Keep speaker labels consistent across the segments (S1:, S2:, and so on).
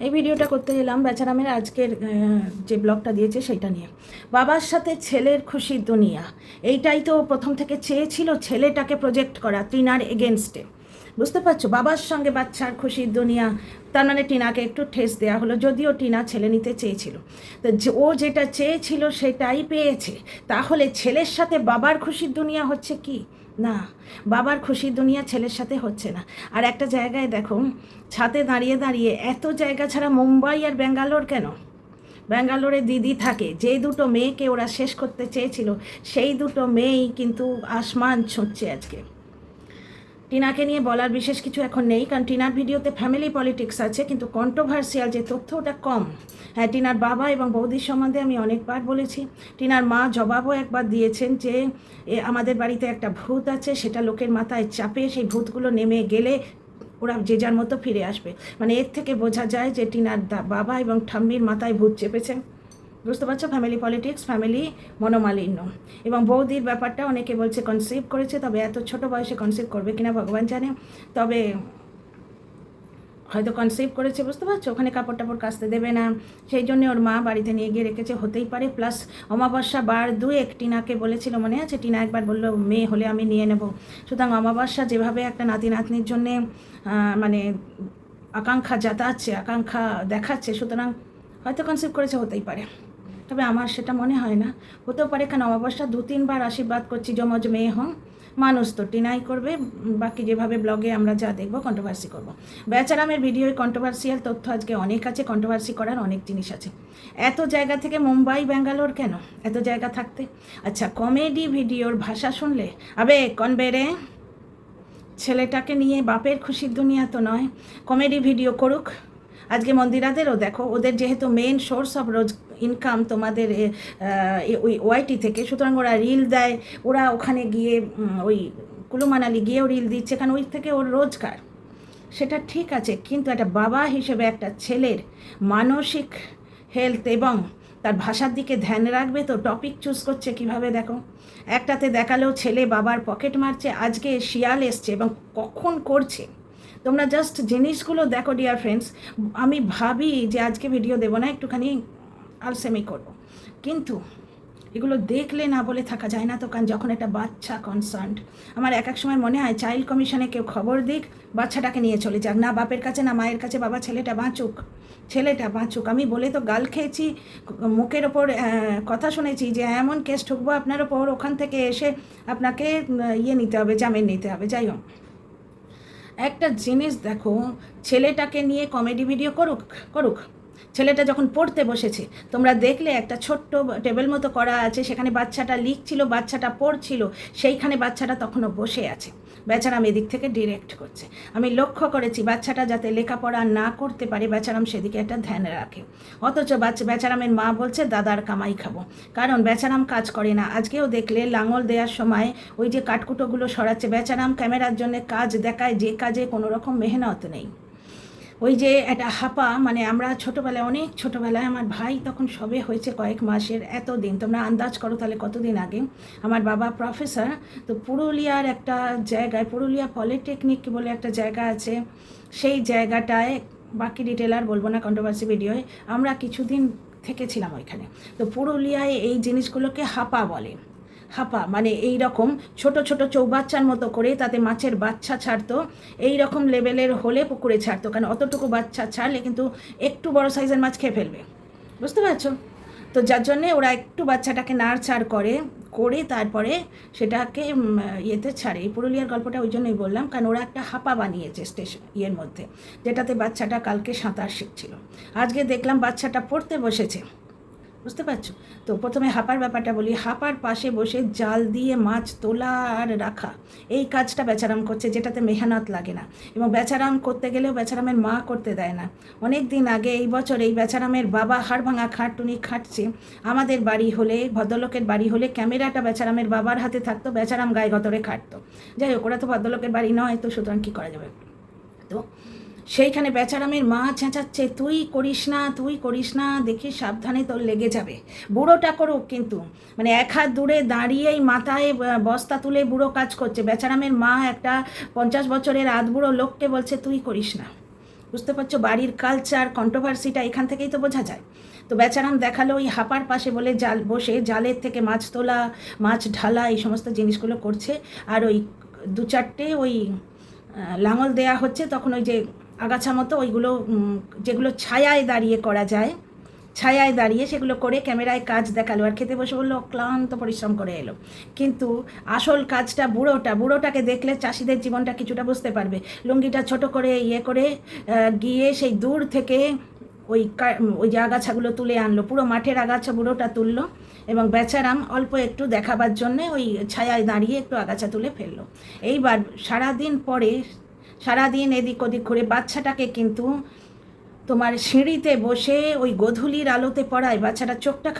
S1: এই ভিডিওটা করতে এলাম বেচারামের আজকের যে ব্লগটা দিয়েছে সেটা নিয়ে। বাবার সাথে ছেলের খুশির দুনিয়া, এইটাই তো প্রথম থেকে চেয়েছিল, ছেলেটাকে প্রজেক্ট করা টিনার এগেনস্টে। বুঝতে পারছো, বাবার সঙ্গে বাচ্চার খুশির দুনিয়া, তার মানে টিনাকে একটু ঠেস দেওয়া হলো, যদিও টিনা ছেলে নিতে চেয়েছিল। তো ও যেটা চেয়েছিল সেটাই পেয়েছে। তাহলে ছেলের সাথে বাবার খুশির দুনিয়া হচ্ছে কি না, বাবার খুশির দুনিয়া ছেলের সাথে হচ্ছে না। আর একটা জায়গায় দেখো, ছাদে দাঁড়িয়ে দাঁড়িয়ে এত জায়গা ছাড়া মুম্বাই আর ব্যাঙ্গালোর কেন? ব্যাঙ্গালোরে দিদি থাকে, যে দুটো মেয়েকে ওরা শেষ করতে চেয়েছিল সেই দুটো মেয়েই কিন্তু আসমান ছুঁচ্ছে আজকে। টিনাকে নিয়ে বলার বিশেষ কিছু এখন নেই, কারণ টিনার ভিডিওতে ফ্যামিলি পলিটিক্স আছে, কিন্তু কন্ট্রোভার্সিয়াল যে তথ্য ওটা কম। হ্যাঁ, টিনার বাবা এবং বৌদির সম্বন্ধে আমি অনেকবার বলেছি। টিনার মা জবাবও একবার দিয়েছেন যে আমাদের বাড়িতে একটা ভূত আছে, সেটা লোকের মাথায় চাপে, সেই ভূতগুলো নেমে গেলে ওরা যে যার মতো ফিরে আসবে। মানে এর থেকে বোঝা যায় যে টিনার বাবা এবং ঠাম্মির মাথায় ভূত চেপেছে। বুঝতে পারছো, ফ্যামিলি পলিটিক্স, ফ্যামিলি মনোমালিন্য। এবং বৌদির ব্যাপারটা অনেকে বলছে কনসিভ করেছে, তবে এত ছোট বয়সে কনসিভ করবে কিনা ভগবান জানে, তবে হয়তো কনসিভ করেছে। বুঝতে পারছো, ওখানে কাপড় টাপড় কাচতে দেবে না, সেই জন্য ওর মা বাড়িতে নিয়ে গিয়ে রেখেছে, হতেই পারে। প্লাস অমাবস্যা বার দুয়েক টিনাকে বলেছিল, মনে আছে? টিনা একবার বললো মেয়ে হলে আমি নিয়ে নেব। সুতরাং অমাবস্যা যেভাবে একটা নাতি নাতনির জন্যে মানে আকাঙ্ক্ষা জাতাচ্ছে, আকাঙ্ক্ষা দেখাচ্ছে, সুতরাং হয়তো কনসিভ করেছে, হতেই পারে। তবে আমার সেটা মনে হয় না, হতেও পারে, কারণ অমাবস্যা 2-3 বার আশীর্বাদ করছি যমজ মেয়ে হন, মানুষ তো টিনাই করবে, বাকি যেভাবে ব্লগে আমরা যা দেখবো কন্ট্রোভার্সি করবো। বেচারামের ভিডিওয় কন্ট্রোভার্সিয়াল তথ্য আজকে অনেক আছে, কন্ট্রোভার্সি করার অনেক জিনিস আছে। এত জায়গা থেকে মুম্বাই ব্যাঙ্গালোর কেন? এত জায়গা থাকতে। আচ্ছা, কমেডি ভিডিওর ভাষা শুনলে আবে কনবেরে, ছেলেটাকে নিয়ে বাপের খুশির দুনিয়া তো নয়। কমেডি ভিডিও করুক। আজকে মন্দিরাদেরও দেখো, ওদের যেহেতু মেন সোর্স অফ রোজ ইনকাম তোমাদের ওই ওয়াইটি থেকে, সুতরাং ওরা রিল দেয়, ওরা ওখানে গিয়ে ওই কুলু মানালি গিয়েও রিল দিচ্ছে, কারণ ওই থেকে ওর রোজগার। সেটা ঠিক আছে, কিন্তু একটা বাবা হিসেবে একটা ছেলের মানসিক হেলথ এবং তার ভাষার দিকে ধ্যান রাখবে তো। টপিক চুজ করছে কিভাবে দেখো, একটাতে দেখালেও ছেলে বাবার পকেট মারছে, আজকে শিয়াল এসছে এবং কখন করছে। তোমরা জাস্ট জিনিসগুলো দেখো ডিয়ার ফ্রেন্ডস। আমি ভাবি যে আজকে ভিডিও দেবো না, একটুখানি আলসেমি করবো, কিন্তু এগুলো দেখলে না বলে থাকা যায় না তো। কারণ যখন একটা বাচ্চা কনসার্নড, আমার এক এক সময় মনে হয় চাইল্ড কমিশনে কেউ খবর দিক, বাচ্চাটাকে নিয়ে চলে যাক, না বাপের কাছে না মায়ের কাছে, বাবা ছেলেটা বাঁচুক, ছেলেটা বাঁচুক। আমি বলে তো গাল খেয়েছি, মুখের ওপর কথা শুনেছি যে এমন কেস ঠুকবো আপনার ওপর, ওখান থেকে এসে আপনাকে নিতে হবে, জামিন নিতে হবে। যাই হোক, একটা জিনিস দেখো, ছেলেটাকে নিয়ে কমেডি ভিডিও করুক করুক, ছেলেটা যখন পড়তে বসেছে তোমরা দেখলে একটা ছোট্ট টেবিল মতো করা আছে, সেখানে বাচ্চাটা লিখছিল, বাচ্চাটা পড়ছিল, সেইখানে বাচ্চাটা তখনও বসে আছে। বেচারাম এদিক থেকে ডিরেক্ট করছে, আমি লক্ষ্য করেছি বাচ্চাটা যাতে লেখাপড়া না করতে পারে, বেচারাম সেদিকে একটা ধ্যান রাখে। অথচ বেচারামের মা বলছে দাদার কামাই খাবো, কারণ বেচারাম কাজ করে না। আজকেও দেখলে লাঙল দেওয়ার সময় ওই যে কাঠকুটোগুলো সরাচ্ছে, বেচারাম ক্যামেরার জন্য কাজ দেখায়, যে কাজে কোনো রকম মেহনত নেই। ওই যে একটা হাপা, মানে আমরা ছোটোবেলায়, অনেক ছোটোবেলায়, আমার ভাই তখন সবে হয়েছে কয়েক মাসের, এতদিন তোমরা আন্দাজ করো তাহলে কতদিন আগে। আমার বাবা প্রফেসর, তো পুরুলিয়ার একটা জায়গায়, পুরুলিয়া পলিটেকনিক বলে একটা জায়গা আছে, সেই জায়গাটায়, বাকি ডিটেল আর বলবো না কন্ট্রোভার্সি ভিডিওয়, আমরা কিছুদিন থেকেছিলাম ওইখানে। তো পুরুলিয়ায় এই জিনিসগুলোকে হাপা বলে। হাপা মানে এই রকম ছোট ছোট চৌবাচ্চার মতো করে তাতে মাছের বাচ্চা ছাড়তো, এই রকম লেভেলের হলে পুকুরে ছাড়তো, কারণ অতটুকু বাচ্চা ছাড়লে কিন্তু একটু বড় সাইজের মাছ খেয়ে ফেলবে। বুঝতে পারছো? তো যার জন্যে ওরা একটু বাচ্চাটাকে নাড়চাড় করে করে তারপরে সেটাকে ইয়েতে ছাড়ে। এই পুরুলিয়ার গল্পটা ওই জন্যই বললাম, কারণ ওরা একটা হাপা বানিয়েছে স্টেশন ইয়ের মধ্যে, যেটাতে বাচ্চাটা কালকে সাঁতার শিখছিল, আজকে দেখলাম বাচ্চাটা পড়তে বসেছে। বুঝতে পারছো? তো প্রথমে হাপার ব্যাপারটা বলি। হাপার পাশে বসে জাল দিয়ে মাছ তোলা আর রাখা, এই কাজটা বেচারাম করছে, যেটাতে মেহনত লাগে না, এবং বেচারাম করতে গেলেও বেচারামের মা করতে দেয় না। অনেক দিন আগে, এই বছর, এই বেচারামের বাবা হাড় ভাঙা খাটুনি খাটছে। আমাদের বাড়ি হলে, ভদ্রলোকের বাড়ি হলে, ক্যামেরাটা বেচারামের বাবার হাতে থাকতো, বেচারাম গায়ে গতরে খাটতো। যাই হোক, ওরা তো ভদ্রলোকের বাড়ি নয়, তো সুতরাং কী করা যাবে। তো সেইখানে বেচারামের মা চেঁচাচ্ছে, তুই করিস না, তুই করিস না, দেখি সাবধানে তোর লেগে যাবে। বুড়োটা করুক, কিন্তু মানে এক হাত দূরে দাঁড়িয়েই মাথায় বস্তা তুলে বুড়ো কাজ করছে। বেচারামের মা একটা 50 বছরের আধবুড়ো লোককে বলছে তুই করিস না। বুঝতে পারছো, বাড়ির কালচার কন্ট্রোভার্সিটা এখান থেকেই তো বোঝা যায়। তো বেচারাম দেখালো ওই হাপার পাশে বলে জাল বসে জালের থেকে মাছ তোলা, মাছ ঢালা, এই সমস্ত জিনিসগুলো করছে। আর ওই দু চারটে ওই লাঙল দেয়া হচ্ছে, তখন ওই যে আগাছা মতো ওইগুলো যেগুলো ছায়ায় দাঁড়িয়ে করা যায়, ছায়ায় দাঁড়িয়ে সেগুলো করে ক্যামেরায় কাজ দেখালো। আর খেতে বসে বললো ক্লান্ত পরিশ্রম করে এলো। কিন্তু আসল কাজটা বুড়োটাকে দেখলে চাষিদের জীবনটা কিছুটা বুঝতে পারবে। লুঙ্গিটা ছোট করে ইয়ে করে গিয়ে সেই দূর থেকে ওই যে আগাছাগুলো তুলে আনলো, পুরো মাঠের আগাছা বুড়োটা তুললো, এবং বেচারাম অল্প একটু দেখাবার জন্যে ওই ছায়ায় দাঁড়িয়ে একটু আগাছা তুলে ফেললো। এইবার সারাদিন এদিক ওদিক ঘুরে বাচ্চাটাকে কিন্তু তোমার সিঁড়িতে বসে ওই গোধূলির আলোতে পড়ায় বাচ্চাটা চোখটা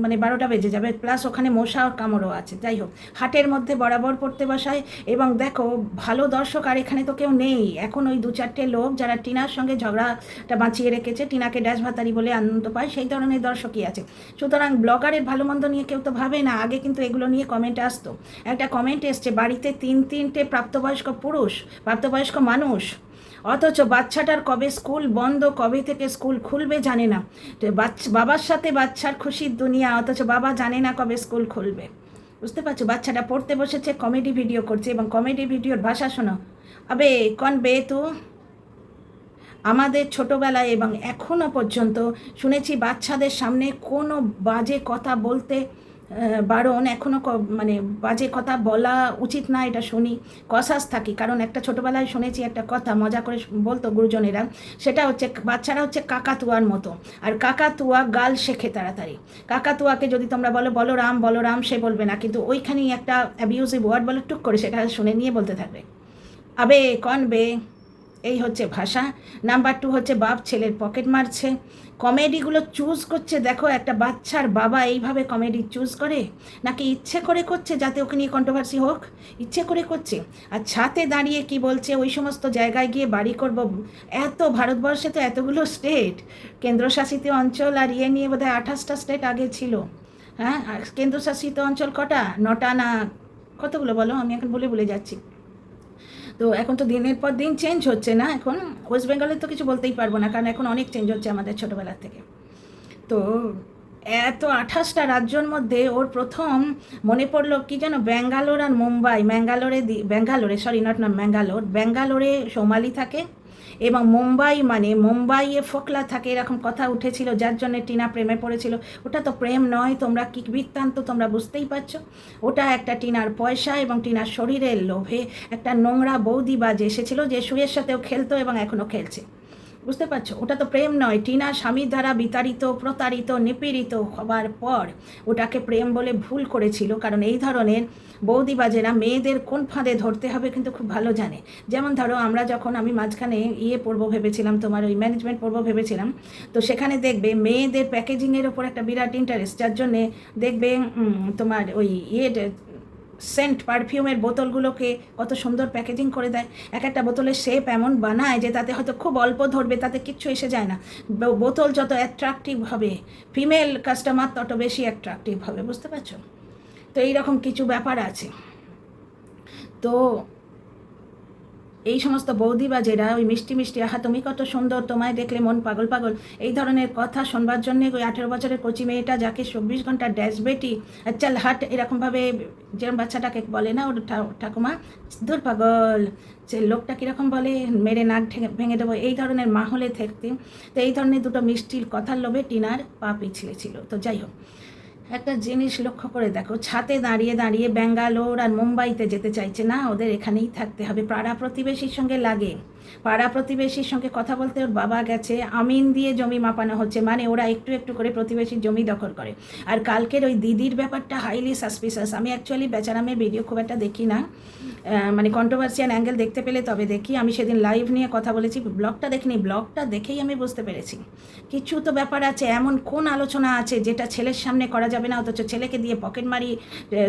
S1: মানে 12টা বেজে যাবে, প্লাস ওখানে মশা কামড়ও আছে। যাই হোক, হাটের মধ্যে বরাবর পড়তে বসায়। এবং দেখো, ভালো দর্শক আর এখানে তো কেউ নেই এখন। ওই দু চারটে লোক যারা টিনার সঙ্গে ঝগড়াটা বাঁচিয়ে রেখেছে, টিনাকে ড্যাশ ভাতারি বলে আনন্দ পায়, সেই ধরনের দর্শকই আছে। সুতরাং ব্লগারের ভালো মন্দ নিয়ে কেউ তো ভাবে না। আগে কিন্তু এগুলো নিয়ে কমেন্ট আসতো। একটা কমেন্ট এসছে, বাড়িতে তিনটে প্রাপ্তবয়স্ক মানুষ, অথচ বাচ্চাটার কবে স্কুল বন্ধ, কবে থেকে স্কুল খুলবে জানে না। বাবার সাথে বাচ্চার খুশির দুনিয়া, অথচ বাবা জানে না কবে স্কুল খুলবে। বুঝতে পারছো, বাচ্চাটা পড়তে বসেছে, কমেডি ভিডিও করছে, এবং কমেডি ভিডিওর ভাষা শোনো, আবে কন বে তু। আমাদের ছোটোবেলায় এবং এখনও পর্যন্ত শুনেছি বাচ্চাদের সামনে কোনো বাজে কথা বলতে বারণ। এখনও মানে বাজে কথা বলা উচিত না, এটা শুনি, কসাস থাকি। কারণ একটা ছোটোবেলায় শুনেছি একটা কথা মজা করে বলতো গুরুজনেরা, সেটা হচ্ছে বাচ্চারা হচ্ছে কাকাতুয়ার মতো, আর কাকাতুয়া গাল শেখে তাড়াতাড়ি। কাকাতুয়াকে যদি তোমরা বলো রাম, সে বলবে না, কিন্তু ওইখানেই একটা অ্যাবিউজিভ ওয়ার্ড বলে টুক করে সেটা শুনে নিয়ে বলতে থাকবে, আবে কন বে। এই হচ্ছে ভাষা। নাম্বার 2 হচ্ছে বাপ ছেলের পকেট মারছে, কমেডিগুলো চুজ করছে। দেখো, একটা বাচ্চার বাবা এইভাবে কমেডি চুজ করে, নাকি ইচ্ছে করে করছে যাতে ওকে নিয়ে কন্ট্রোভার্সি হোক? ইচ্ছে করে করছে। আর ছাতে দাঁড়িয়ে কি বলছে, ওই সমস্ত জায়গায় গিয়ে বাড়ি করব। এত ভারতবর্ষে তো এতগুলো স্টেট, কেন্দ্রশাসিত অঞ্চল, আর ইয়ে নিয়ে বোধহয় 28টা স্টেট আগে ছিল। হ্যাঁ, কেন্দ্রশাসিত অঞ্চল কটা, 9টা না কতগুলো বলো, আমি এখন ভুলে যাচ্ছি। তো এখন তো দিনের পর দিন চেঞ্জ হচ্ছে না। এখন ওয়েস্ট বেঙ্গলে তো কিছু বলতেই পারবো না, কারণ এখন অনেক চেঞ্জ হচ্ছে আমাদের ছোটোবেলার থেকে। তো এত 28টা রাজ্যর মধ্যে ওর প্রথম মনে পড়লো কি যেন, ব্যাঙ্গালোর আর মুম্বাই। ব্যাঙ্গালোরে সোমালি থাকে, এবং মুম্বাইয়ে ফোকলা থাকে, এরকম কথা উঠেছিল, যার জন্য টিনা প্রেমে পড়েছিল। ওটা তো প্রেম নয়, তোমরা কি বৃত্তান্ত তোমরা বুঝতেই পারছো। ওটা একটা টিনার পয়সা এবং টিনার শরীরের লোভে একটা নোংরা বৌদি বাজে এসেছিল, যে সুয়ের সাথেও খেলতো এবং এখনও খেলছে। বুঝতে পারছো, ওটা তো প্রেম নয়। টিনা স্বামীর দ্বারা বিতাড়িত, প্রতারিত, নিপীড়িত হবার পর ওটাকে প্রেম বলে ভুল করেছিল। কারণ এই ধরনের বৌদিবাজেরা মেয়েদের কোন ফাঁদে ধরতে হবে কিন্তু খুব ভালো জানে। যেমন ধরো, আমি মাঝখানে পড়বো ভেবেছিলাম, তোমার ওই ম্যানেজমেন্ট পড়বো ভেবেছিলাম। তো সেখানে দেখবে মেয়েদের প্যাকেজিংয়ের ওপর একটা বিরাট ইন্টারেস্ট, যার জন্যে দেখবে তোমার ওই সেন্ট পারফিউমের বোতলগুলোকে কত সুন্দর প্যাকেজিং করে দেয়। একটা বোতলের শেপ এমন বানায় যে তাতে হয়তো খুব অল্প ধরবে, তাতে কিচ্ছু এসে যায় না। বোতল যত অ্যাট্রাকটিভ হবে, ফিমেল কাস্টমার তত বেশি অ্যাট্রাকটিভ হবে। বুঝতে পারছো? তো এইরকম কিছু ব্যাপার আছে। তো এই সমস্ত বৌদিবাজেরা ওই মিষ্টি আহা তুমি কত সুন্দর, তোমায় দেখলে মন পাগল, এই ধরনের কথা শুনবার জন্যে ওই 18 বছরের কচি মেয়েটা, যাকে 24 ঘন্টা ড্যাশ বেটি চল হাট এরকমভাবে যেরকম বাচ্চাটাকে বলে না ওর ঠাকুমা, দূর পাগল, যে লোকটা কীরকম বলে, মেরে নাক ভেঙে দেবো, এই ধরনের মাহলে থাকতে। তো এই ধরনের দুটো মিষ্টির কথার লোভে টিনার পা পিছলে ছিল। তো যাই হোক, একটা জিনিস লক্ষ্য করে দেখো, ছাতে দাঁড়িয়ে ব্যাঙ্গালোর আর মুম্বাইতে যেতে চাইছে না, ওদের এখানেই থাকতে হবে। পাড়া প্রতিবেশীর সঙ্গে কথা বলতে ওর বাবা গেছে, আমিন দিয়ে জমি মাপানো হচ্ছে, মানে ওরা একটু করে প্রতিবেশীর জমি দখল করে। আর কালকের ওই দিদির ব্যাপারটা হাইলি সাসপিসাস। আমি অ্যাকচুয়ালি বেচারামের ভিডিও খুব একটা দেখি না, মানে কন্ট্রোভার্সিয়াল অ্যাঙ্গেল দেখতে পেলে তবে দেখি। আমি সেদিন লাইভ নিয়ে কথা বলেছি, ব্লগটা দেখিনি, ব্লগটা দেখেই আমি বুঝতে পেরেছি কিছু তো ব্যাপার আছে। এমন কোন আলোচনা আছে যেটা ছেলের সামনে করা যাবে না, অথচ ছেলেকে দিয়ে পকেট মারি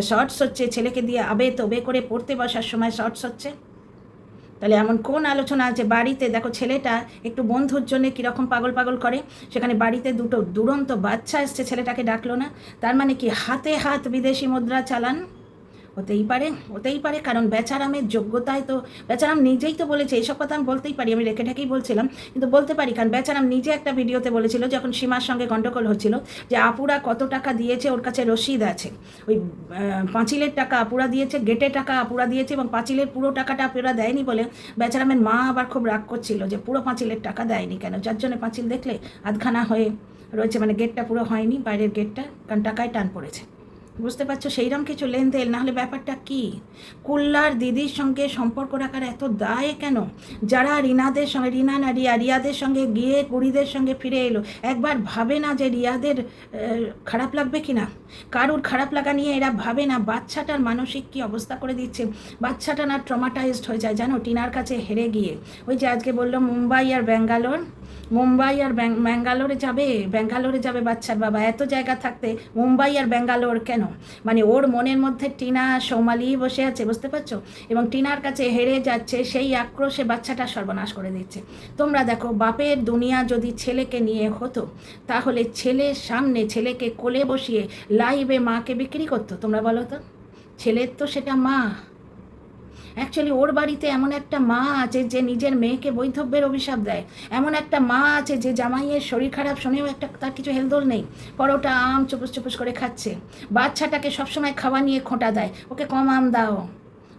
S1: শর্টস হচ্ছে, ছেলেকে দিয়ে আবে তবে করে পড়তে বসার সময় শর্টস হচ্ছে। তাহলে এমন কোন আলোচনা আছে? বাড়িতে দেখো, ছেলেটা একটু বন্ধুর জন্য কীরকম পাগল করে, সেখানে বাড়িতে দুটো দুরন্ত বাচ্চা এসছে, ছেলেটাকে ডাকলো না। তার মানে কি হাতে হাত বিদেশি মুদ্রা চালান? হতেই পারে, কারণ বেচারামের যোগ্যতায় তো বেচারাম নিজেই তো বলেছে, এইসব কথা আমি বলতেই পারি, আমি রেখে ঢেকেই বলছিলাম, কিন্তু বলতে পারি কারণ বেচারাম নিজে একটা ভিডিওতে বলেছিল যখন সীমার সঙ্গে গণ্ডগোল হচ্ছিল যে আপুরা কত টাকা দিয়েছে, ওর কাছে রসিদ আছে, ওই পাঁচিলের টাকা আপুরা দিয়েছে, গেটের টাকা আপুরা দিয়েছে এবং পাঁচিলের পুরো টাকাটা আপুরা দেয়নি বলে বেচারামের মা আবার খুব রাগ করছিল যে পুরো পাঁচিলের টাকা দেয়নি কেন, যার জন্য পাঁচিল দেখলে আধখানা হয়ে রয়েছে, মানে গেটটা পুরো হয়নি, বাইরের গেটটা, কারণ টাকায় টান পড়েছে। বুঝতে পারছো, সেইরকম কিছু লেনদেন, নাহলে ব্যাপারটা কি? কুল্লার দিদির সঙ্গে সম্পর্ক রাখার এত দায় কেন? যারা রিনাদের সঙ্গে, রিনা না রিয়াদের সঙ্গে গিয়ে কুড়িদের সঙ্গে ফিরে এলো, একবার ভাবে না যে রিয়াদের খারাপ লাগবে কি না? কারুর খারাপ লাগা নিয়ে এরা ভাবে না বাচ্চাটার মানসিক কি অবস্থা করে দিচ্ছে, বাচ্চাটা না ট্রমাটাইজড হয়ে যায় জানো, টিনার কাছে হেরে গিয়ে। ওই যে আজকে বললো মুম্বাই আর ব্যাঙ্গালোরে যাবে বাচ্চার বাবা, এত জায়গা থাকতে মুম্বাই আর ব্যাঙ্গালোর কেন? মানে ওর মনের মধ্যে টিনা সৌমালি বসে আছে, বুঝতে পারছো, এবং টিনার কাছে হেরে যাচ্ছে, সেই আক্রোশে বাচ্চাটা সর্বনাশ করে দিচ্ছে। তোমরা দেখো, বাপের দুনিয়া যদি ছেলেকে নিয়ে হতো তাহলে ছেলের সামনে ছেলেকে কোলে বসিয়ে লাইভে মাকে বিক্রি করতো? তোমরা বলো তো, ছেলের তো সেটা মা। অ্যাকচুয়ালি ওর বাড়িতে এমন একটা মা আছে যে নিজের মেয়েকে বৈধব্যের অভিশাপ দেয়, এমন একটা মা আছে যে জামাইয়ের শরীর খারাপ শুনেও একটা তার কিছু হেলদোল নেই, পরোটা আম চুপুস চুপুস করে খাচ্ছে, বাচ্চাটাকে সবসময় খাওয়া নিয়ে খোঁটা দেয়, ওকে কম আম দাও,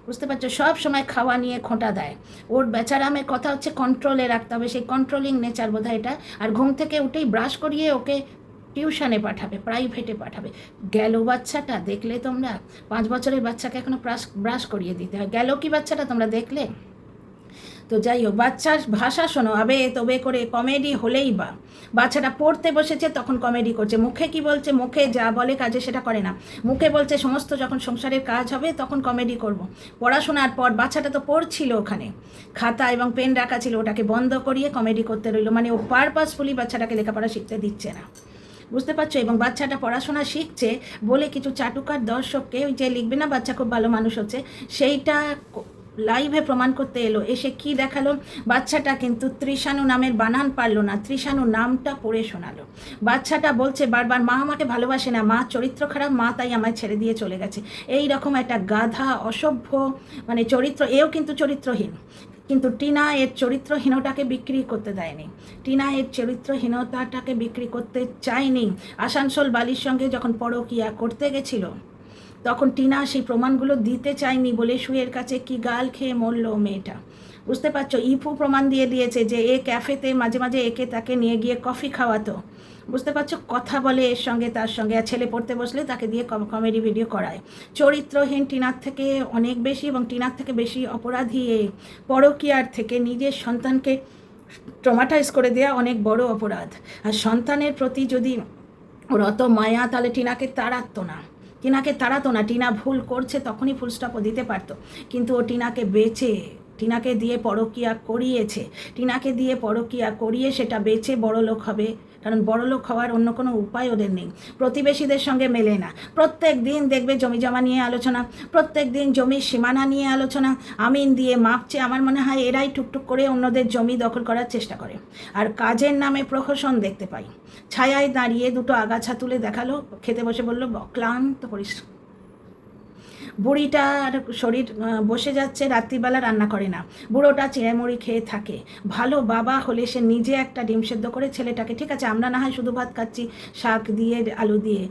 S1: বুঝতে পারছো, সব সময় খাওয়া নিয়ে খোঁটা দেয়। ওর বেচারামের কথা হচ্ছে কন্ট্রোলে রাখতে হবে, সেই কন্ট্রোলিং নেচার বোধহয় এটা। আর ঘুম থেকে উঠেই ব্রাশ করিয়ে ওকে টিউশনে পাঠাবে, প্রাইভেটে পাঠাবে। গেল বাচ্চাটা, দেখলে তোমরা? 5 বছরের বাচ্চাকে এখনো ব্রাশ করিয়ে দিতে হয়, গেল কি বাচ্চাটা তোমরা দেখলে? তো যাই হোক, বাচ্চার ভাষা শোনো, আবে তবে করে কমেডি হলেই বা, বাচ্চাটা পড়তে বসেছে তখন কমেডি করছে, মুখে কি বলছে, মুখে যা বলে কাজে সেটা করে না, মুখে বলছে সমস্ত যখন সংসারের কাজ হবে তখন কমেডি করব। পড়াশোনার পর বাচ্চাটা তো পড়ছিল, ওখানে খাতা এবং পেন রাখা ছিল, ওটাকে বন্ধ করিয়ে কমেডি করতে রইল, মানে ও পারপাসফুলি বাচ্চাটাকে লেখাপড়া শিখতে দিচ্ছে না, বুঝতে পারছো। এবং বাচ্চাটা পড়াশোনা শিখছে বলে কিছু চাটুকার দর্শককে, ওই যে লিখবে না বাচ্চা খুব ভালো মানুষ হচ্ছে, সেইটা লাইভে প্রমাণ করতে এলো, এসে কি দেখালো, বাচ্চাটা কিন্তু তৃষানু নামের বানান পারলো না, তৃষানু নামটা পড়ে শোনালো। বাচ্চাটা বলছে বারবার, মা আমাকে ভালোবাসে না, মা চরিত্র খারাপ, মা তাই আমায় ছেড়ে দিয়ে চলে গেছে। এই রকম একটা গাধা অসভ্য মানে চরিত্র, এও কিন্তু চরিত্রহীন, কিন্তু টিনা এর চরিত্রহীনতাকে বিক্রি করতে দেয়নি, টিনা এর চরিত্রহীনতাটাকে বিক্রি করতে চায়নি। আসানসোল বালির সঙ্গে যখন পরকিয়া করতে গেছিল তখন টিনা সেই প্রমাণগুলো দিতে চায়নি বলে শুয়ের কাছে কি গাল খেয়ে মরল মেয়েটা, বুঝতে পারছো। ইফু প্রমাণ দিয়ে দিয়েছে যে এ ক্যাফেতে মাঝে মাঝে একে তাকে নিয়ে গিয়ে কফি খাওয়াতো, বুঝতে পারছো, কথা বলে এর সঙ্গে তার সঙ্গে, আর ছেলে পড়তে বসলে তাকে দিয়ে কমেডি ভিডিও করায়। চরিত্রহীন টিনার থেকে অনেক বেশি, এবং টিনার থেকে বেশি অপরাধী এ। পরকীয়ার থেকে নিজের সন্তানকে ট্রমাটাইজ করে দেওয়া অনেক বড় অপরাধ। আর সন্তানের প্রতি যদি ওর অত মায়া, তাহলে টিনাকে তাড়াতো না, টিনা ভুল করছে তখনই ফুলস্টপও দিতে পারতো, কিন্তু ও টিনাকে দিয়ে পরকীয়া করিয়ে সেটা বেচে বড়লোক হবে, কারণ বড়লোক হওয়ার অন্য কোনো উপায় ওদের নেই। প্রতিবেশীদের সঙ্গে মেলে না, প্রত্যেক দিন দেখবে জমি জমা নিয়ে আলোচনা, প্রত্যেক দিন জমির সীমানা নিয়ে আলোচনা, আমিন দিয়ে মাপছে। আমার মনে হয় এরাই টুকটুক করে অন্যদের জমি দখল করার চেষ্টা করে। আর কাজের নামে প্রহসন দেখতে পাই, ছায়ায় দাঁড়িয়ে দুটো আগাছা তুলে দেখালো, খেতে বসে বললো ক্লান্ত পরিশ্রম, বুড়িটার শরীর বসে যাচ্ছে, রাত্রিবেলা রান্না করে না, বুড়োটা চিড়েমুড়ি খেয়ে থাকে। ভালো বাবা হলে সে নিজে একটা ডিম সেদ্ধ করে ছেলেটাকে, ঠিক আছে আমরা না হয় শুধু ভাত খাচ্ছি শাক দিয়ে আলু দিয়ে,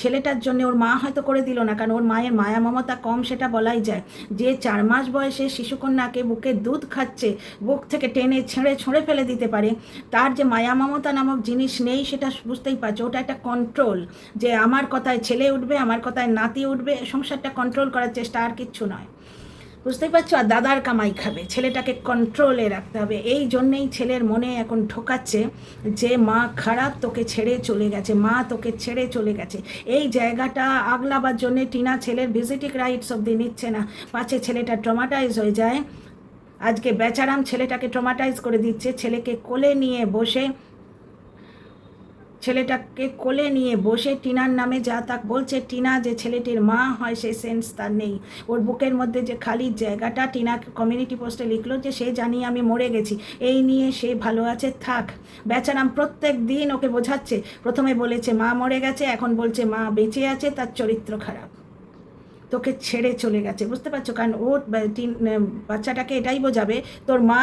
S1: ছেলেটার জন্য ওর মা হয়তো করে দিল না, কারণ ওর মায়ের মায়া মমতা কম, সেটা বলাই যায়। যে 4 মাস বয়সে শিশুকন্যাকে বুকের দুধ খাচ্ছে, বুক থেকে টেনে ছুঁড়ে ফেলে দিতে পারে, তার যে মায়া মমতা নামক জিনিস নেই সেটা বুঝতেই পারছো। ওটা একটা কন্ট্রোল, যে আমার কথায় ছেলে উঠবে, আমার কথায় নাতি উঠবে, সংসারটা কন্ট্রোল করার চেষ্টা, আর কিচ্ছু নয়, বুঝতেই পারছো। আর দাদার কামাই খাবে, ছেলেটাকে কন্ট্রোলে রাখতে হবে। এই জন্যেই ছেলের মনে এখন ঢোকাচ্ছে যে মা খারাপ, তোকে ছেড়ে চলে গেছে। এই জায়গাটা আগলাবার জন্যে টিনা ছেলের ভিজিটিং রাইটস অবধি নিচ্ছে না, পাছে ছেলেটা ট্রমাটাইজ হয়ে যায়। আজকে বেচারাম ছেলেটাকে ট্রমাটাইজ করে দিচ্ছে, ছেলেটাকে কোলে নিয়ে বসে টিনার নামে যা তাক বলছে। টিনা যে ছেলেটির মা হয় সেই সেন্স তার নেই। ওর বুকের মধ্যে যে খালি জায়গাটা, টিনা কমিউনিটি পোস্টে লিখলো যে সে জানি আমি মরে গেছি, এই নিয়ে সে ভালো আছে, থাক। বেচারাম প্রত্যেক দিন ওকে বোঝাচ্ছে, প্রথমে বলেছে মা মরে গেছে, এখন বলছে মা বেঁচে আছে, তার চরিত্র খারাপ, তোকে ছেড়ে চলে গেছে, বুঝতে পারছো? কারণ ও বাচ্চাটাকে এটাই বোঝাবে তোর মা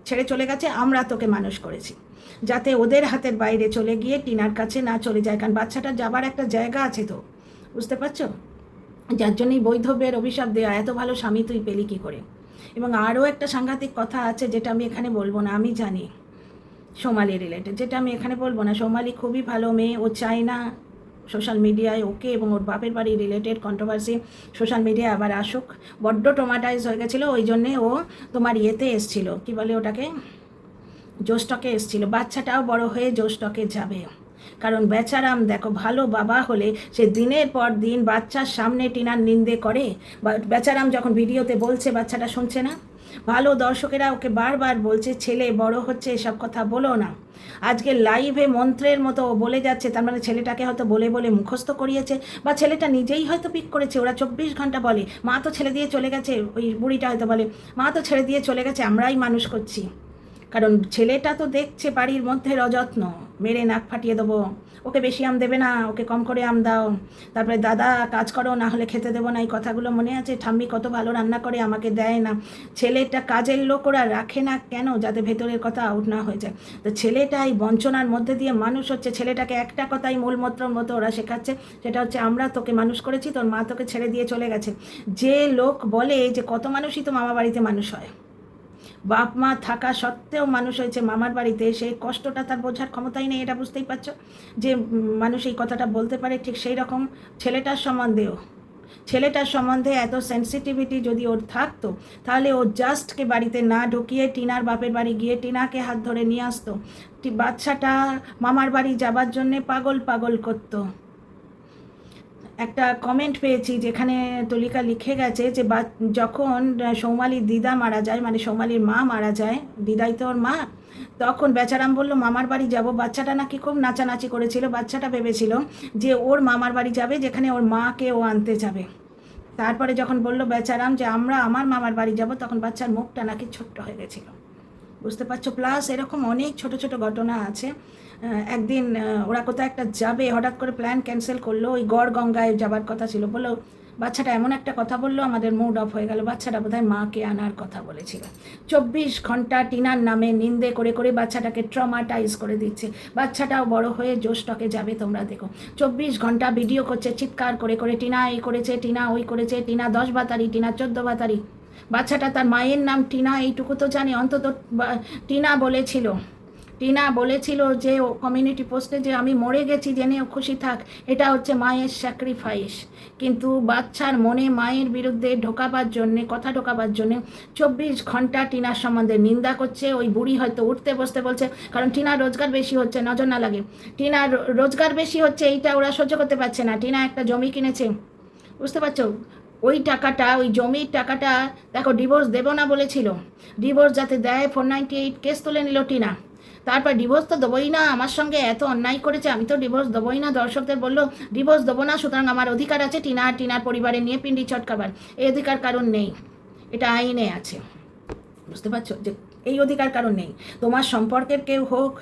S1: ছেড়ে চলে গেছে, আমরা তোকে মানুষ করেছি, যাতে ওদের হাতের বাইরে চলে গিয়ে টিনার কাছে না চলে যায়। কারণ বাচ্চাটা যাবার একটা জায়গা আছে তো, বুঝতে পারছো? যার জন্যই বৈধব্যের অভিশাপ দেওয়া। এত ভালো স্বামী তুই পেলি কী করে? এবং আরও একটা সাংঘাতিক কথা আছে যেটা আমি এখানে বলবো না, আমি জানি সোমালি রিলেটেড, যেটা আমি এখানে বলবো না। সোমালি খুবই ভালো মেয়ে, ও চায় না সোশ্যাল মিডিয়ায় ওকে এবং ওর বাপের বাড়ি রিলেটেড কন্ট্রোভার্সি সোশ্যাল মিডিয়ায় আবার আসুক। বড্ড ট্রমাটাইজ হয়ে গেছিলো, ওই জন্যে ও তোমার ইয়েতে এসছিল, কী বলে ওটাকে, জোস্টকে এসছিল। বাচ্চাটাও বড় হয়ে জোস্টকে যাবে। কারণ বেচারাম দেখো, ভালো বাবা হলে সে দিনের পর দিন বাচ্চার সামনে টিনার নিন্দে করে। বেচারাম যখন ভিডিওতে বলছে বাচ্চাটা শুনছে না, ভালো দর্শকেরা ওকে বারবার বলছে ছেলে বড় হচ্ছে, এসব কথা বলো না। আজকে লাইভে মন্ত্রের মতো ও বলে যাচ্ছে, তার মানে ছেলেটাকে হয়তো বলে বলে মুখস্থ করিয়েছে, বা ছেলেটা নিজেই হয়তো পিক করেছে। ওরা 24 ঘন্টা বলে মা তো ছেড়ে দিয়ে চলে গেছে, ওই বুড়িটা হয়তো বলে মা তো ছেড়ে দিয়ে চলে গেছে, আমরাই মানুষ করছি। কারণ ছেলেটা তো দেখছে বাড়ির মধ্যে অযত্ন, মেরে নাক ফাটিয়ে দেবো, ওকে বেশি আম দেবে না, ওকে কম করে আম দাও, তারপরে দাদা কাজ করো না হলে খেতে দেবো না, এই কথাগুলো মনে আছে? ঠাম্মি কত ভালো রান্না করে আমাকে দেয় না। ছেলেটা কাজের লোক ওরা রাখে না কেন? যাতে ভেতরের কথা আউট না হয়ে যায়। তো ছেলেটা এই বঞ্চনার মধ্যে দিয়ে মানুষ হচ্ছে। ছেলেটাকে একটা কথাই মূলমন্ত্রর মতো ওরা শেখাচ্ছে, সেটা হচ্ছে আমরা তোকে মানুষ করেছি, তোর মা তোকে ছেড়ে দিয়ে চলে গেছে। যে লোক বলে যে কত মানুষই তো মামা বাড়িতে মানুষ হয়, বাপ মা থাকা সত্ত্বেও মানুষ হয়েছে মামার বাড়িতে, সেই কষ্টটা তার বোঝার ক্ষমতাই নেই, এটা বুঝতেই পারছো? যে মানুষ এই কথাটা বলতে পারে। ঠিক সেই রকম ছেলেটার সম্বন্ধে এত সেন্সিটিভিটি যদি ওর থাকতো, তাহলে ও জাস্টকে বাড়িতে না ঢুকিয়ে টিনার বাপের বাড়ি গিয়ে টিনাকে হাত ধরে নিয়ে আসতো। বাচ্চাটা মামার বাড়ি যাবার জন্যে পাগল পাগল করতো। একটা কমেন্ট পেয়েছি যেখানে তুলিকা লিখে গেছে যে যখন সৌমালির দিদা মারা যায়, মানে সৌমালির মা মারা যায়, দিদাই তো ওর মা, তখন বেচারাম বললো মামার বাড়ি যাব। বাচ্চাটা নাকি খুব নাচানাচি করেছিল, বাচ্চাটা ভেবেছিল যে ওর মামার বাড়ি যাবে, যেখানে ওর মাকে ও আনতে যাবে। তারপরে যখন বললো বেচারাম যে আমার মামার বাড়ি যাব, তখন বাচ্চার মুখটা নাকি ছোট্ট হয়ে গেছিলো, বুঝতে পারছো? প্লাস এরকম অনেক ছোট ছোট ঘটনা আছে। একদিন ওরা কোথাও একটা যাবে, হঠাৎ করে প্ল্যান ক্যান্সেল করলো, ওই গড় গঙ্গায় যাবার কথা ছিল, বললো বাচ্চাটা এমন একটা কথা বললো আমাদের মুড অফ হয়ে গেল। বাচ্চাটা বোধহয় মাকে আনার কথা বলেছিল। 24 ঘন্টা টিনার নামে নিন্দে করে করে বাচ্চাটাকে ট্রমাটাইজ করে দিচ্ছে। বাচ্চাটাও বড় হয়ে জোস্টকে যাবে, তোমরা দেখো। 24 ঘন্টা ভিডিও করছে চিৎকার করে করে, টিনা এই করেছে, টিনা ওই করেছে, টিনা 10 ভাতারি, টিনা 14 ভাতারি। বাচ্চাটা তার মায়ের নাম টিনা এইটুকু তো জানে অন্তত। টিনা বলেছিল যে ও কমিউনিটি পোস্টে যে আমি মরে গেছি জেনে ও খুশি থাক, এটা হচ্ছে মায়ের স্যাক্রিফাইস। কিন্তু বাচ্চার মনে মায়ের বিরুদ্ধে কথা ঢোকাবার জন্যে 24 ঘন্টা টিনার সম্বন্ধে নিন্দা করছে। ওই বুড়ি হয়তো উঠতে বসতে বলছে, কারণ টিনার রোজগার বেশি হচ্ছে, নজর না লাগে। টিনার রোজগার বেশি হচ্ছে, এইটা ওরা সহ্য করতে পারছে না। টিনা একটা জমি কিনেছে, বুঝতে পারছো? ওই টাকাটা, ওই জমির টাকাটা, দেখো ডিভোর্স দেবো না বলেছিল, ডিভোর্স যাতে দেয় 498 কেস তুলে নিল টিনা। তারপর ডিভোর্স তো দেবোই না, আমার সঙ্গে এত অন্যায় করেছে, আমি তো ডিভোর্স দেবোই না। দর্শকদের বললো ডিভোর্স দেবো না, সুতরাং আমার অধিকার আছে টিনার পরিবারে নিয়ে পিন্ডি চটকাবার। এই অধিকার কারণ নেই, এটা আইনে আছে, বুঝতে পারছো? যে এই অধিকার কারণ নেই। তোমার সম্পর্কের কেউ হোক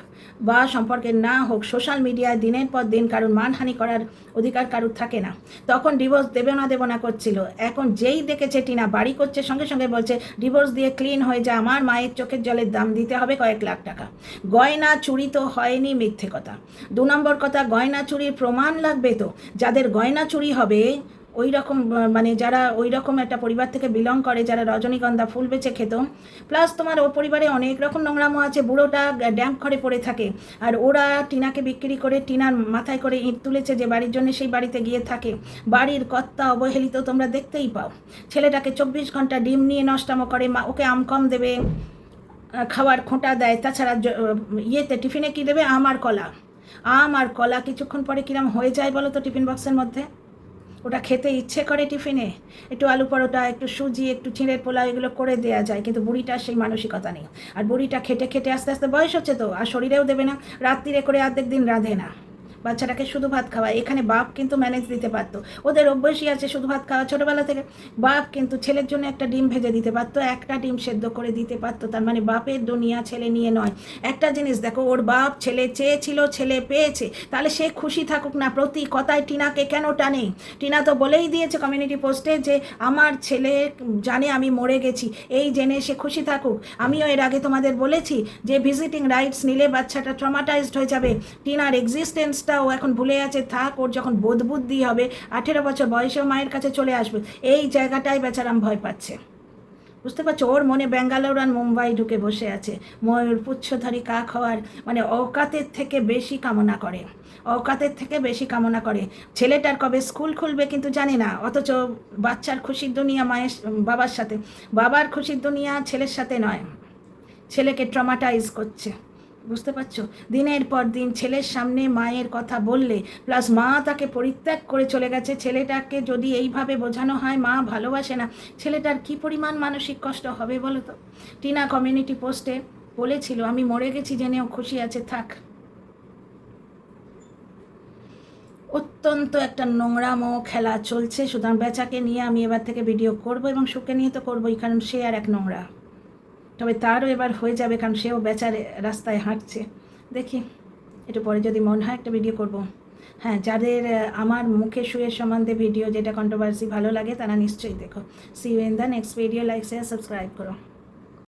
S1: বা সম্পর্কের না হোক, সোশ্যাল মিডিয়ায় দিনের পর দিন কারণ মানহানি করার অধিকার কারুর থাকে না। তখন ডিভোর্স দেবে না করছিল, এখন যেই দেখেছে টিনা বাড়ি করছে, সঙ্গে সঙ্গে বলছে ডিভোর্স দিয়ে ক্লিন হয়ে যা, আমার মায়ের চোখের জলের দাম দিতে হবে কয়েক লাখ টাকা। গয়না চুরি তো হয়নি, মিথ্যে কথা। 2 নম্বর কথা, গয়না চুরির প্রমাণ লাগবে তো। যাদের গয়না চুরি হবে ওই রকম, মানে যারা ওই রকম একটা পরিবার থেকে বিলং করে, যারা রজনীগন্ধা ফুল বেচে খেত, প্লাস তোমার ও পরিবারে অনেক রকম নোংরামো আছে। বুড়োটা ড্যাম্প ঘরে পড়ে থাকে, আর ওরা টিনাকে বিক্রি করে টিনার মাথায় করে ইঁট তুলেছে যে বাড়ির জন্য, সেই বাড়িতে গিয়ে থাকে। বাড়ির কর্তা অবহেলিত তোমরা দেখতেই পাও। ছেলেটাকে 24 ঘন্টা ডিম নিয়ে নষ্টামো করে, ওকে আম কম দেবে, খাওয়ার খোঁটা দেয়। তাছাড়া টিফিনে কী দেবে? আম আর কলা কিছুক্ষণ পরে কিরম হয়ে যায় বলো তো টিফিন বক্সের মধ্যে? ওটা খেতে ইচ্ছে করে টিফিনে, একটু আলু পরোটা, একটু সুজি, একটু চিঁড়ের পোলাও, এগুলো করে দেওয়া যায়। কিন্তু বুড়িটার সেই মানসিকতা নেই। আর বুড়িটা খেটে খেটে আস্তে আস্তে বয়স হচ্ছে তো, আর শরীরেও দেবে না, রাত্রিরে করে অর্ধেক দিন রাঁধে না, বাচ্চাটাকে শুধু ভাত খাওয়া। এখানে বাপ কিন্তু ম্যানেজ দিতে পারতো, ওদের অভ্যাসই আছে শুধু ভাত খাওয়া ছোটোবেলা থেকে। বাপ কিন্তু ছেলের জন্য একটা ডিম ভেজে দিতে পারতো, একটা ডিম সেদ্ধ করে দিতে পারতো। তার মানে বাপের দুনিয়া ছেলে নিয়ে নয়। একটা জিনিস দেখো, ওর বাপ ছেলে চেয়েছিল, ছেলে পেয়েছে, তাহলে সে খুশি থাকুক না। প্রতি কথায় টিনাকে কেন টানে? টিনা তো বলেই দিয়েছে কমিউনিটি পোস্টে যে আমার ছেলে জানে আমি মরে গেছি, এই জেনে সে খুশি থাকুক। আমিও এর আগে তোমাদের বলেছি যে ভিজিটিং রাইটস নিলে বাচ্চাটা ট্রমাটাইজড হয়ে যাবে। টিনার এক্সিস্টেন্সটা ও এখন ভুলে আছে, থাক, ওর যখন বোধ বুদ্ধি হবে 18 বছর বয়সেও মায়ের কাছে চলে আসবে। এই জায়গাটাই বেচারাম ভয় পাচ্ছে, বুঝতে পারছো? ওর মনে ব্যাঙ্গালোর আর মুম্বাই ঢুকে বসে আছে। ময়ূর পুচ্ছধারী কাক হওয়ার মানে অকাতের থেকে বেশি কামনা করে, অকাতের থেকে বেশি কামনা করে। ছেলেটার কবে স্কুল খুলবে কিন্তু জানি না, অথচ বাচ্চার খুশির দুনিয়া মায়ের বাবার সাথে, বাবার খুশির দুনিয়া ছেলের সাথে নয়। ছেলেকে ট্রমাটাইজ করছে, বুঝতে পারছো? দিনের পর দিন ছেলের সামনে মায়ের কথা বললে, প্লাস মা তাকে পরিত্যাগ করে চলে গেছে, ছেলেটাকে যদি এইভাবে বোঝানো হয় মা ভালোবাসে না, ছেলেটার কি পরিমাণ মানসিক কষ্ট হবে বলো তো? টিনা কমিউনিটি পোস্টে বলেছিল আমি মরে গেছি জেনেও খুশি আছে, থাক। অত্যন্ত একটা নোংরামো খেলা চলছে। সুতরাং বেচাকে নিয়ে আমি এবার থেকে ভিডিও করব, এবং সুখে নিয়ে তো করবোই, কারণ সে আর এক নোংরা। তবে তারও এবার হয়ে যাবে, কারণ সেও বেচার রাস্তায় হাঁটছে। দেখি একটু পরে যদি মন হয় একটা ভিডিও করব। হ্যাঁ, যাদের আমার মুখে শুয়ের সম্বন্ধে ভিডিও যেটা কন্ট্রোভার্সি ভালো লাগে তারা নিশ্চয়ই দেখো। See you in the next video. Like share subscribe করো।